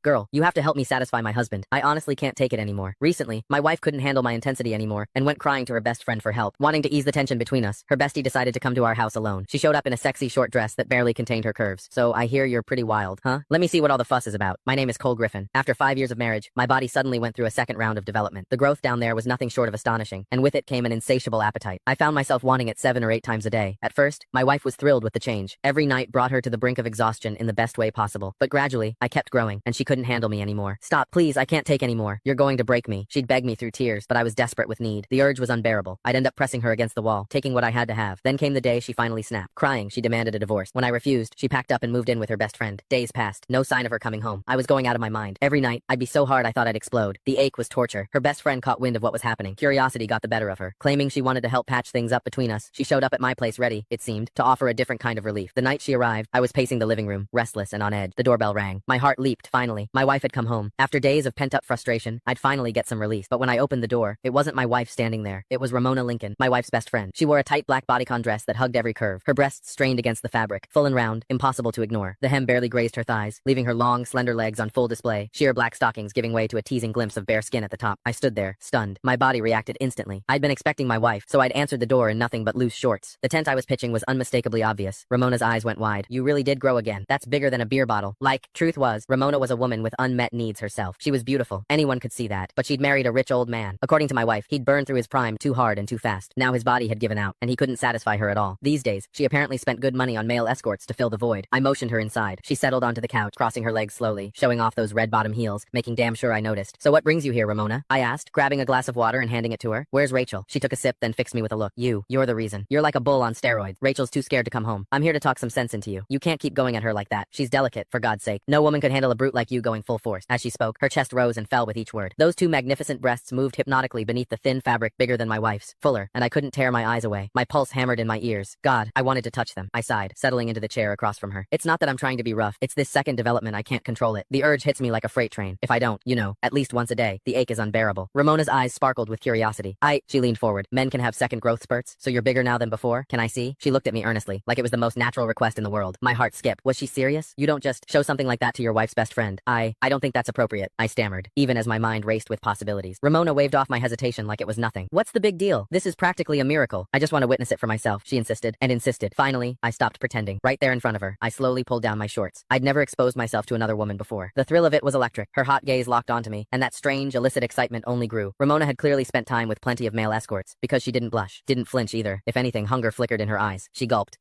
Girl, you have to help me satisfy my husband. I honestly can't take it anymore. Recently, my wife couldn't handle my intensity anymore and went crying to her best friend for help. Wanting to ease the tension between us, her bestie decided to come to our house alone. She showed up in a sexy short dress that barely contained her curves. So I hear you're pretty wild, huh? Let me see what all the fuss is about. My name is Cole Griffin. After 5 years of marriage, my body suddenly went through a second round of development. The growth down there was nothing short of astonishing, and with it came an insatiable appetite. I found myself wanting it 7 or 8 times a day. At first, my wife was thrilled with the change. Every night brought her to the brink of exhaustion in the best way possible. But gradually, I kept growing, and she couldn't handle me anymore. Stop, please, I can't take anymore. You're going to break me. She'd beg me through tears, but I was desperate with need. The urge was unbearable. I'd end up pressing her against the wall, taking what I had to have. Then came the day she finally snapped. Crying, she demanded a divorce. When I refused, she packed up and moved in with her best friend. Days passed. No sign of her coming home. I was going out of my mind. Every night, I'd be so hard I thought I'd explode. The ache was torture. Her best friend caught wind of what was happening. Curiosity got the better of her. Claiming she wanted to help patch things up between us, she showed up at my place ready, it seemed, to offer a different kind of relief. The night she arrived, I was pacing the living room, restless and on edge. The doorbell rang. My heart leaped, finally. My wife had come home. After days of pent-up frustration, I'd finally get some release. But when I opened the door, it wasn't my wife standing there. It was Ramona Lincoln, my wife's best friend. She wore a tight black bodycon dress that hugged every curve. Her breasts strained against the fabric, full and round, impossible to ignore. The hem barely grazed her thighs, leaving her long, slender legs on full display, sheer black stockings giving way to a teasing glimpse of bare skin at the top. I stood there, stunned. My body reacted instantly. I'd been expecting my wife, so I'd answered the door in nothing but loose shorts. The tent I was pitching was unmistakably obvious. Ramona's eyes went wide. You really did grow again. That's bigger than a beer bottle. Truth was, Ramona was a woman with unmet needs herself. She was beautiful. Anyone could see that. But she'd married a rich old man. According to my wife, he'd burned through his prime too hard and too fast. Now his body had given out, and he couldn't satisfy her at all. These days, she apparently spent good money on male escorts to fill the void. I motioned her inside. She settled onto the couch, crossing her legs slowly, showing off those red-bottom heels, making damn sure I noticed. So what brings you here, Ramona? I asked, grabbing a glass of water and handing it to her. Where's Rachel? She took a sip, then fixed me with a look. You're the reason. You're like a bull on steroids. Rachel's too scared to come home. I'm here to talk some sense into you. You can't keep going at her like that. She's delicate, for God's sake. No woman could handle a brute like you going full force. As she spoke, her chest rose and fell with each word. Those two magnificent breasts moved hypnotically beneath the thin fabric bigger than my wife's, fuller, and I couldn't tear my eyes away. My pulse hammered in my ears. God, I wanted to touch them. I sighed, settling into the chair across from her. It's not that I'm trying to be rough. It's this second development I can't control it. The urge hits me like a freight train. If I don't, at least once a day, the ache is unbearable. Ramona's eyes sparkled with curiosity. She leaned forward. Men can have second growth spurts, so you're bigger now than before? Can I see? She looked at me earnestly, like it was the most natural request in the world. My heart skipped. Was she serious? You don't just show something like that to your wife's best friend. I don't think that's appropriate, I stammered, even as my mind raced with possibilities. Ramona waved off my hesitation like it was nothing. What's the big deal? This is practically a miracle. I just want to witness it for myself, she insisted, and insisted. Finally, I stopped pretending. Right there in front of her, I slowly pulled down my shorts. I'd never exposed myself to another woman before. The thrill of it was electric. Her hot gaze locked onto me, and that strange, illicit excitement only grew. Ramona had clearly spent time with plenty of male escorts, because she didn't blush, didn't flinch either. If anything, hunger flickered in her eyes. She gulped.